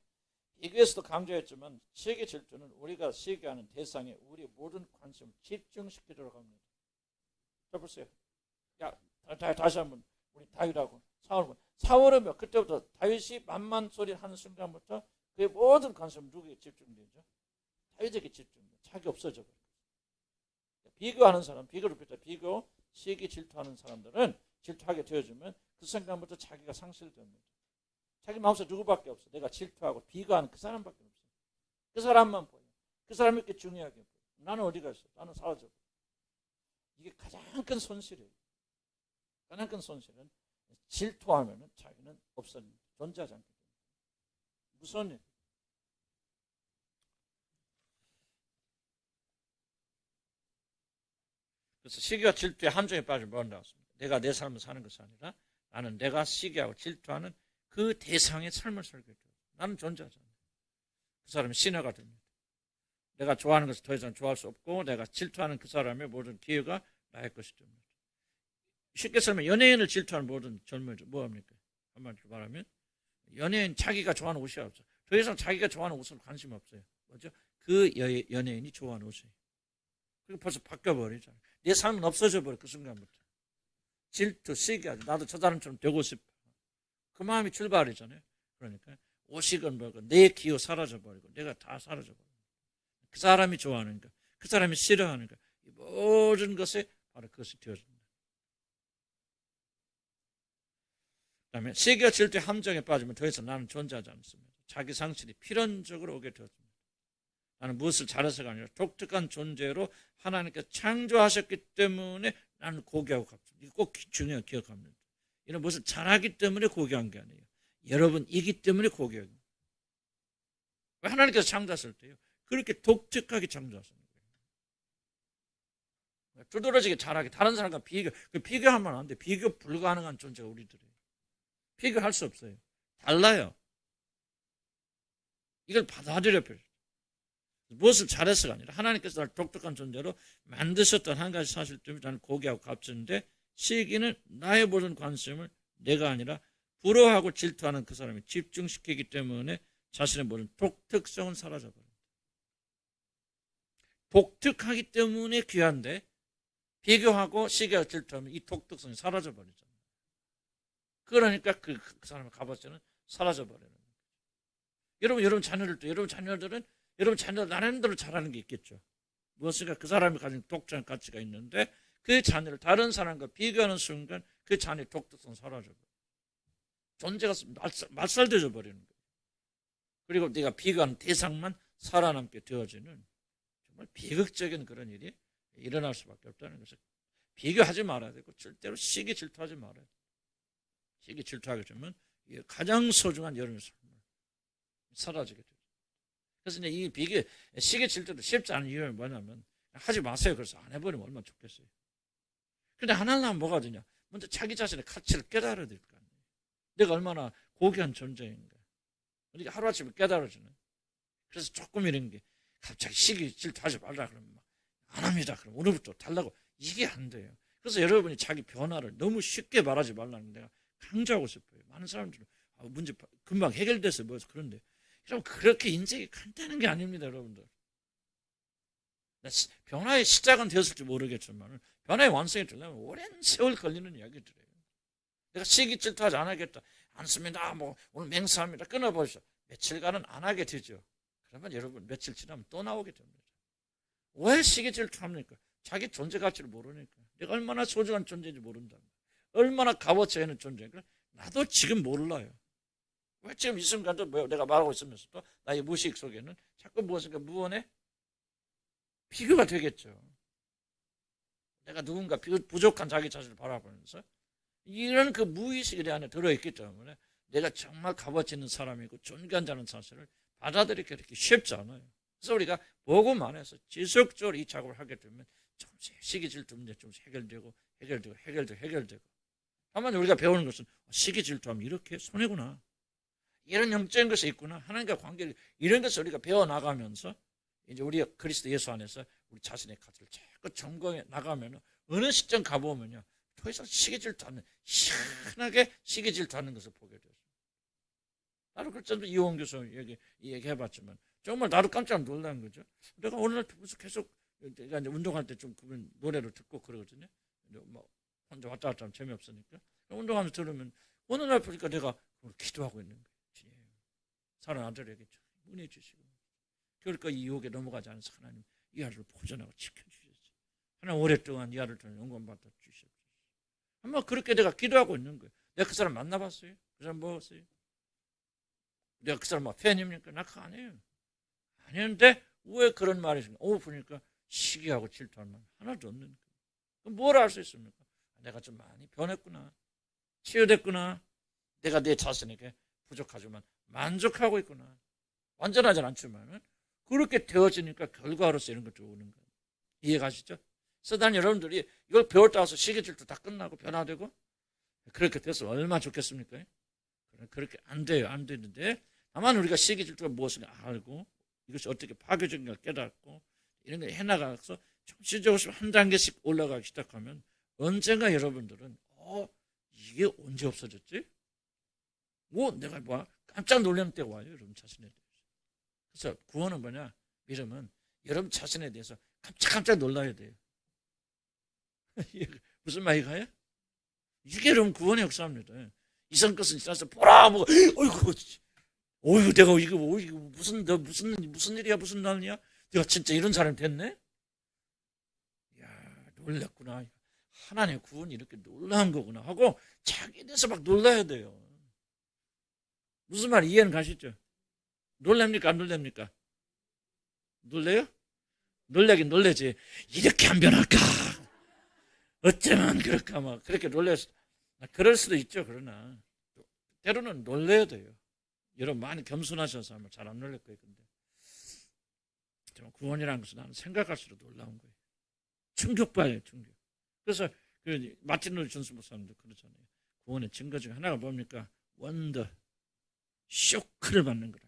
비교에서도 강조했지만 시기 질투는 우리가 시기하는 대상에 우리의 모든 관심을 집중시키도록 합니다. 자 보세요. 야 다시 한번 우리 다윗하고 사울 사울은 그때부터 다윗이 만만 소리 하는 순간부터 그의 모든 관심은 누구에게 집중되죠? 다윗에게 집중돼요. 자기 없어져 버려요. 비교하는 사람, 비교를 펼쳐 비교, 시기, 질투하는 사람들은 질투하게 되어주면 그 순간부터 자기가 상실됩니다. 자기 마음속에 누구밖에 없어. 내가 질투하고 비교하는 그 사람밖에 없어. 그 사람만 보여. 그 사람이 이렇게 중요하게 보여. 나는 어디 갔어? 나는 사라져. 이게 가장 큰 손실이에요. 가장 큰 손실은 질투하면 자기는 없어집니다. 존재하지 않게 됩니다. 무서운 일. 그래서 시기와 질투의 함정에 빠져 뭘 나왔습니다. 내가 내 삶을 사는 것이 아니라 나는 내가 시기하고 질투하는 그 대상의 삶을 살게 돼요. 나는 존재하잖아요. 그 사람이 신화가 됩니다. 내가 좋아하는 것을 더 이상 좋아할 수 없고 내가 질투하는 그 사람의 모든 기회가 나의 것이 됩니다. 쉽게 설명 연예인을 질투하는 모든 젊은이들 뭐합니까? 한마디로 말하면 연예인 자기가 좋아하는 옷이 없어. 더 이상 자기가 좋아하는 옷은 관심 없어요. 뭐죠? 그 연예인이 좋아하는 옷이에요. 그리고 벌써 바뀌어버리잖아요. 내 삶은 없어져 버려 그 순간부터. 질투, 시기하지. 나도 저 사람처럼 되고 싶어. 그 마음이 출발이잖아요. 그러니까 옷이건 뭐건 내 기호 사라져버리고 내가 다 사라져버리고 그 사람이 좋아하는 거, 그 사람이 싫어하는 거, 이 모든 것에 바로 그것이 되어집니다. 그 다음에 시기와 질투의 함정에 빠지면 더 이상 나는 존재하지 않습니다. 자기 상실이 필연적으로 오게 되어집니다. 나는 무엇을 잘해서가 아니라 독특한 존재로 하나님께서 창조하셨기 때문에 나는 고귀하고 값집니다. 이거 꼭 중요하게 기억합니다. 이는 무엇을 잘하기 때문에 고귀한 게 아니에요. 여러분이기 때문에 고귀한 거예요. 왜 하나님께서 창조하실 때요? 그렇게 독특하게 창조하시는 거예요. 두드러지게 잘하게 다른 사람과 비교하면 안 돼. 비교 불가능한 존재가 우리들이에요. 비교할 수 없어요. 달라요. 이걸 받아들여 필요. 무엇을 잘해서가 아니라 하나님께서 나를 독특한 존재로 만드셨던 한 가지 사실 때문에 나는 고귀하고 값진데 시기는 나의 모든 관심을 내가 아니라 부러워하고 질투하는 그 사람이 집중시키기 때문에 자신의 모든 독특성은 사라져버립니다. 독특하기 때문에 귀한데 비교하고 시기하고 질투하면 이 독특성이 사라져버리잖아요. 그러니까 그 사람의 값어치는 사라져버리는 거예요. 여러분 자녀들도 여러분 자녀들 나름대로 잘하는 게 있겠죠. 무엇인가 그 사람이 가진 독특한 가치가 있는데 그 자녀를 다른 사람과 비교하는 순간 그 자녀의 독특성 사라져버려요. 존재가 말살되어 버리는 거예요. 그리고 네가 비교하는 대상만 살아남게 되어지는 정말 비극적인 그런 일이 일어날 수밖에 없다는 것을 비교하지 말아야 되고 절대로 시기 질투하지 말아야 돼요. 시기 질투하게 되면 가장 소중한 여러분의 삶을 사라지게 돼요. 그래서 이제 이 비교, 시기 질투도 쉽지 않은 이유는 뭐냐면 하지 마세요. 그래서 안 해버리면 얼마나 좋겠어요. 근데 하나는 뭐가 되냐? 먼저 자기 자신의 가치를 깨달아야 될 거 아니에요. 내가 얼마나 고귀한 존재인가. 우리가 하루아침에 깨달아지는. 그래서 조금 이런 게 갑자기 시기 질투하지 말라 그러면 안 합니다. 그럼 오늘부터 달라고. 이게 안 돼요. 그래서 여러분이 자기 변화를 너무 쉽게 말하지 말라는 내가 강조하고 싶어요. 많은 사람들은 문제 금방 해결돼서 뭐 그런데 여러분 그렇게 인생이 간단한 게 아닙니다. 여러분들. 변화의 시작은 되었을지 모르겠지만 변화의 완성이 되려면 오랜 세월 걸리는 이야기들이에요. 내가 시기 질투하지 않겠다. 않습니다. 뭐 오늘 맹세합니다. 끊어버리죠. 며칠간은 안 하게 되죠. 그러면 여러분 며칠 지나면 또 나오게 됩니다. 왜 시기 질투합니까? 자기 존재 가치를 모르니까. 내가 얼마나 소중한 존재인지 모른다. 얼마나 값어치 있는 존재인가. 나도 지금 몰라요. 왜 지금 이 순간도 뭐 내가 말하고 있으면서도 나의 무의식 속에는 자꾸 무엇인가 무언에 비교가 되겠죠. 내가 누군가 부족한 자기 자신을 바라보면서 이런 그 무의식이 내 안에 들어있기 때문에 내가 정말 값어치 있는 사람이고 존귀한 자는 사실을 받아들이기 그렇게 쉽지 않아요. 그래서 우리가 복음 안에서 지속적으로 이 작업을 하게 되면 조금씩 시기 질투 문제 좀 해결되고 다만 우리가 배우는 것은 시기 질투하면 이렇게 손해구나. 이런 영적인 것이 있구나. 하나님과 관계를 이런 것을 우리가 배워나가면서 이제 우리가 그리스도 예수 안에서 우리 자신의 가치를 자꾸 점검해 나가면 어느 시점 가보면요. 더 이상 시기 질투하는 희한하게 시기 질투하는 것을 보게 돼요. 나도 그렇잖아요. 이호원 교수 얘기해봤지만 정말 나도 깜짝 놀란 거죠. 내가 오늘 무슨 계속 내가 이제 운동할 때 좀 그분 노래를 듣고 그러거든요. 뭐 혼자 왔다 갔다 하면 재미없으니까 운동하면서 들으면 어느 날 보니까 내가 기도하고 있는 거예요. 사는 아들에게 은혜 주시고, 그러니까 이 유혹에 넘어가지 않아서 하나님 이 아들을 보존하고 지켜주셨어요. 하나님 오랫동안 이 아들을 영광받아 주셨어요. 아마 그렇게 내가 기도하고 있는 거예요. 내가 그 사람 만나봤어요? 그 사람 먹었어요? 내가 그 사람 팬입니까? 나 그거 아니에요. 아니었는데 왜 그런 말이 있습니까? 보니까 시기하고 질투할 말 하나도 없는 거예요. 그럼 뭘 알 수 있습니까? 내가 좀 많이 변했구나. 치유됐구나. 내가 내 자신에게 부족하지만 만족하고 있구나. 완전하진 않지만 그렇게 되어지니까 결과로서 이런 것도 오는 거예요. 이해가시죠? 그래서 여러분들이 이걸 배웠다 와서 시기 질투 다 끝나고 변화되고 그렇게 돼서 얼마나 좋겠습니까? 그렇게 안 돼요. 안 되는데 다만 우리가 시기 질투가 무엇인가 알고 이것이 어떻게 파괴적인 걸 깨닫고 이런 걸 해나가서 조금씩 한 단계씩 올라가기 시작하면 언젠가 여러분들은 이게 언제 없어졌지? 내가 깜짝 놀라는 때가 와요. 여러분 자신에 대해서. 그래서 구원은 뭐냐? 믿음은 여러분 자신에 대해서 깜짝 놀라야 돼요. 무슨 말인가요? 이게 여러분 구원의 역사입니다. 이성 것은 지나서 보라 보고 어이구 내가 이거 무슨 일이야 무슨 난이야? 내가 진짜 이런 사람이 됐네? 야 놀랐구나. 하나님의 구원이 이렇게 놀라운 거구나 하고 자기에 대해서 막 놀라야 돼요. 무슨 말 이해는 가시죠? 놀랍니까 안 놀랍니까? 놀래요? 놀라긴 놀래지. 이렇게 안 변할까? 어쩌면 그럴까 막 그렇게 놀래서 그럴 수도 있죠. 그러나 때로는 놀래야 돼요. 여러분 많이 겸손하셔서 아마 잘 안 놀랄 거예요. 근데 구원이라는 것은 나는 생각할수록 놀라운 거예요. 충격받아요. 충격. 그래서 마틴 루터 존스 목사님도 그러잖아요. 구원의 증거 중에 하나가 뭡니까? 원더 쇼크를 받는 거라.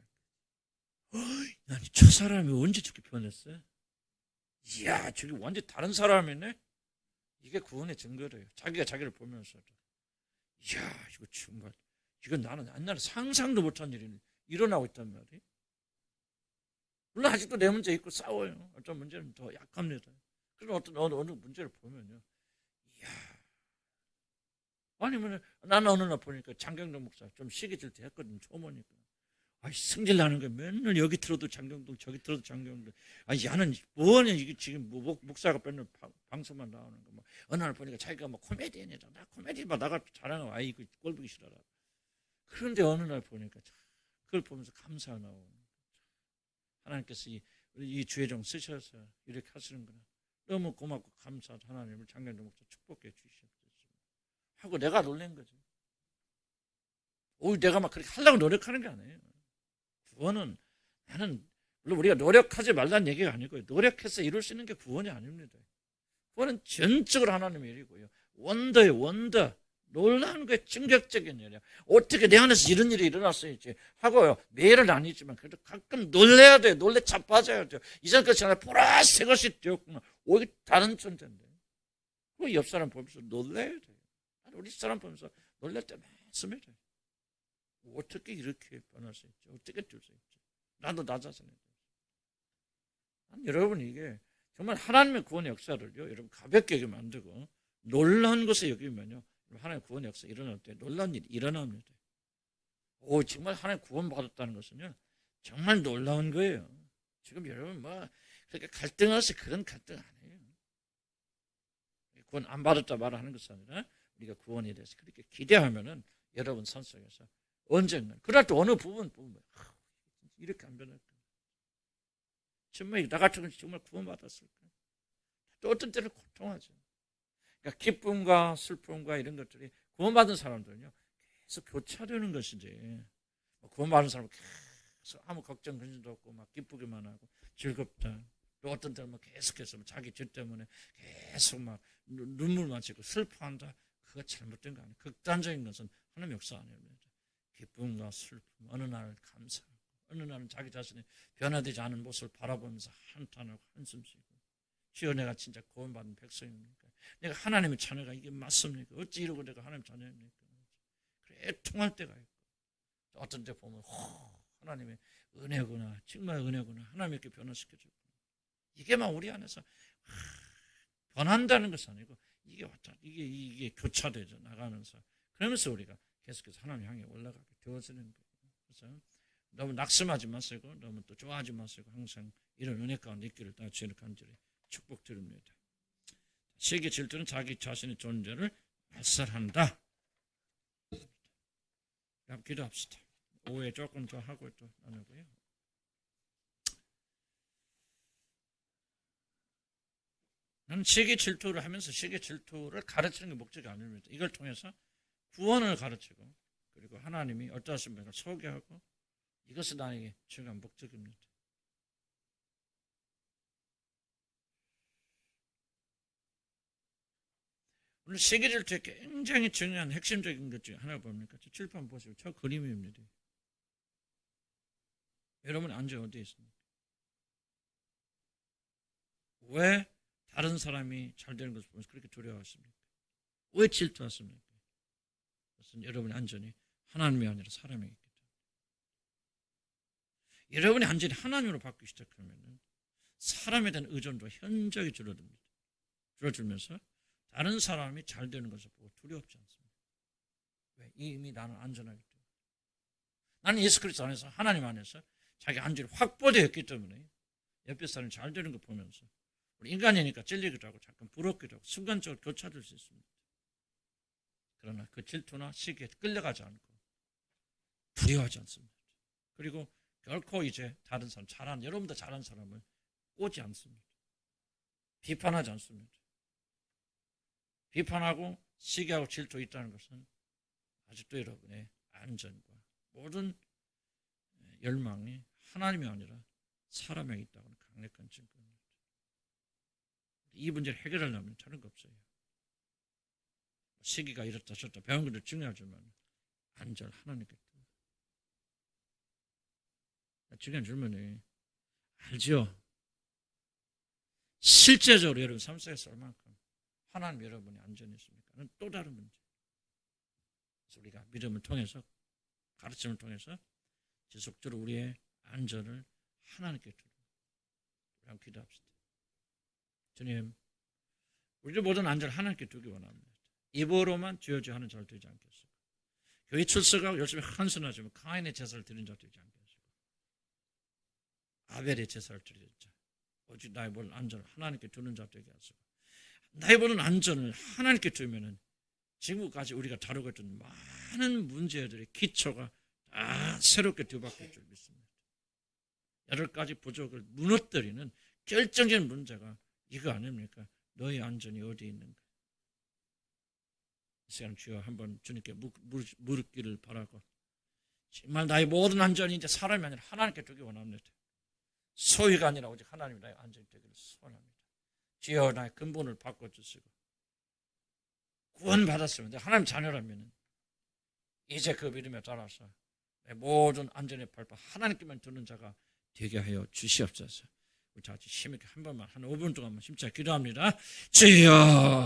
아니 저 사람이 언제 저렇게 변했어요? 이야 저기 완전 다른 사람이네. 이게 구원의 증거래요. 자기가 자기를 보면서 이야 이거 정말 이건 나는 옛날에 상상도 못한 일이 일어나고 있단 말이에요. 물론 아직도 내 문제 있고 싸워요. 어떤 문제는 더 약합니다. 그런 어느 문제를 보면요. 이야 아니면 나는 어느 날 보니까 장경동 목사 좀 시기 질투 했거든. 처음 오니까 승질 나는 거야. 맨날 여기 들어도 장경동 저기 들어도 장경동. 야는 뭐냐 이게 지금 목사가 맨날 방송만 나오는 거. 어느 날 보니까 자기가 코미디언이다. 나 코미디 나가 자랑하고 이거 꼴보기 싫어라. 그런데 어느 날 보니까 그걸 보면서 감사가 나오고 하나님께서 이 주의종 쓰셔서 이렇게 하시는구나. 너무 고맙고 감사하다. 하나님을 장경동 목사 축복해 주셨습니다. 하고 내가 놀란 거죠. 내가 막 그렇게 하려고 노력하는 게 아니에요. 구원은 물론 우리가 노력하지 말라는 얘기가 아니고요. 노력해서 이룰 수 있는 게 구원이 아닙니다. 구원은 전적으로 하나님의 일이고요. 원더예요. 원더. 놀라운 거에 충격적인 일이야. 어떻게 내 안에서 이런 일이 일어났어야지 하고요. 매일은 아니지만 그래도 가끔 놀래야 돼요. 놀래 자빠져야 돼요. 이전까지 하나 보라새 것이 되었구나. 오히려 다른 존재인데. 그 옆 사람 보면서 놀래야 돼요. 우리 사람 보면서 놀랄 때 많습니다. 어떻게 이렇게 변할 수 있죠? 어떻게 될 수 있죠? 나도 나 자신에 대해서. 여러분 이게 정말 하나님의 구원의 역사를요. 여러분 가볍게 여기면 안 되고 놀라운 것에 여기면요. 하나님의 구원의 역사 일어날 때 놀라운 일이 일어납니다. 정말 하나님 구원 받았다는 것은요. 정말 놀라운 거예요. 지금 여러분 그렇게 갈등하시 그런 갈등 아니에요. 구원 안 받았다 말하는 것이 아니라 우리가 구원에 대해서 그렇게 기대하면은 여러분 선 속에서 언젠가 그날 또 어느 부분 보면 이렇게 안 변할까? 정말 나 같은 건 정말 구원받았을까? 또 어떤 때는 고통하죠. 그러니까 기쁨과 슬픔과 이런 것들이 구원받은 사람들은요 계속 교차되는 것이지. 구원받은 사람은 계속 아무 걱정 근심도 없고 막 기쁘기만 하고 즐겁다. 또 어떤 때는 계속해서 자기 죄 때문에 계속 막 눈물만 지고 슬퍼한다. 그거 잘못된 거 아니에요. 극단적인 것은 하나님 역사 아닙니다. 기쁨과 슬픔, 어느 날 감사하고 어느 날은 자기 자신이 변화되지 않은 모습을 바라보면서 한탄하고 한숨 쉬고 주여 내가 진짜 구원받은 백성입니까? 내가 하나님의 자녀가 이게 맞습니까? 어찌 이러고 내가 하나님 자녀입니까? 그래 통할 때가 있고 어떤 때 보면 하나님의 은혜구나 정말 은혜구나 하나님께 변화시켜주고 이게 막 우리 안에서 변한다는 것은 아니고 이게 교차되죠 나가면서 그러면서 우리가 계속해서 하나님 향해 올라가게 되어지는 거예요. 그래서 너무 낙심하지 마시고 너무 또 좋아하지 마시고 항상 이런 은혜 가운데 있기를 다 주의 간절히 축복드립니다. 시기 질투는 자기 자신의 존재를 말살한다. 그럼 기도합시다. 오해 조금 더 하고 또 나누고요. 나는 시기 질투를 하면서 시기 질투를 가르치는 게 목적이 아닙니다. 이걸 통해서 구원을 가르치고 그리고 하나님이 어떠하신 분을 소개하고 이것이 나에게 중요한 목적입니다. 오늘 시기 질투에 굉장히 중요한 핵심적인 것 중에 하나가 뭡니까? 저 칠판 보시고 저 그림입니다. 여러분 안전 어디에 있습니까? 왜 다른 사람이 잘 되는 것을 보면서 그렇게 두려워하십니까? 왜 질투하십니까? 그것은 여러분의 안전이 하나님이 아니라 사람에게 있기 때문에. 여러분의 안전이 하나님으로 바뀌기 시작하면 사람에 대한 의존도 현저히 줄어듭니다. 줄어들면서 다른 사람이 잘 되는 것을 보고 두렵지 않습니다. 왜? 이미 나는 안전하기 때문에. 나는 예수 그리스도 안에서 하나님 안에서 자기 안전이 확보되었기 때문에 옆에 사람이 잘 되는 거 보면서 우리 인간이니까 찔리기도 하고 잠깐 부럽기도 하고 순간적으로 교차될 수 있습니다. 그러나 그 질투나 시기에 끌려가지 않고 두려워하지 않습니다. 그리고 결코 이제 다른 사람, 잘한 여러분보다 잘한 사람을 꼬지 않습니다. 비판하지 않습니다. 비판하고 시기하고 질투 있다는 것은 아직도 여러분의 안전과 모든 열망이 하나님이 아니라 사람에게 있다고는 강력한 증거입니다. 이 문제를 해결하려면 다른 거 없어요. 시기가 이렇다 저렇다 배운 것도 중요하지만 안전 하나님께 중요한 질문이 알죠? 실제적으로 여러분 삶 속에서 얼만큼 하나님 여러분이 안전이 있습니까? 또 다른 문제. 그래서 우리가 믿음을 통해서 가르침을 통해서 지속적으로 우리의 안전을 하나님께 두고 한번 기도합시다. 주님, 우리의 모든 안전을 하나님께 두기 원합니다. 입으로만 주여주여 하는 자를 되지 않게 하시고 교회 출석하고 열심히 헌신하지만 가인의 제사를 드리는 자 되지 않게 하시고 아벨의 제사를 드리는 자 오직 나의 모든 안전을 하나님께 두는 자 되게 하시고 나의 모든 안전을 하나님께 두면은 지금까지 우리가 다루고 있던 많은 문제들의 기초가 다 새롭게 뒤바뀔 줄 믿습니다. 여러 가지 부족을 무너뜨리는 결정적인 문제가 이거 아닙니까? 너의 안전이 어디에 있는가? 이 시간 주여 한번 주님께 물기를 바라고 정말 나의 모든 안전이 이제 사람이 아니라 하나님께 두기 원합니다. 소유가 아니라 오직 하나님이 나의 안전이 되기를 소원합니다. 주여 나의 근본을 바꿔주시고 구원받았으면 내가 하나님 자녀라면 이제 그 믿음에 따라서 내 모든 안전의 발판 하나님께만 두는 자가 되게 하여 주시옵소서. 우리 다 같이 힘있게 한 번만 한 5분 동안만 심차게 기도합니다. 주여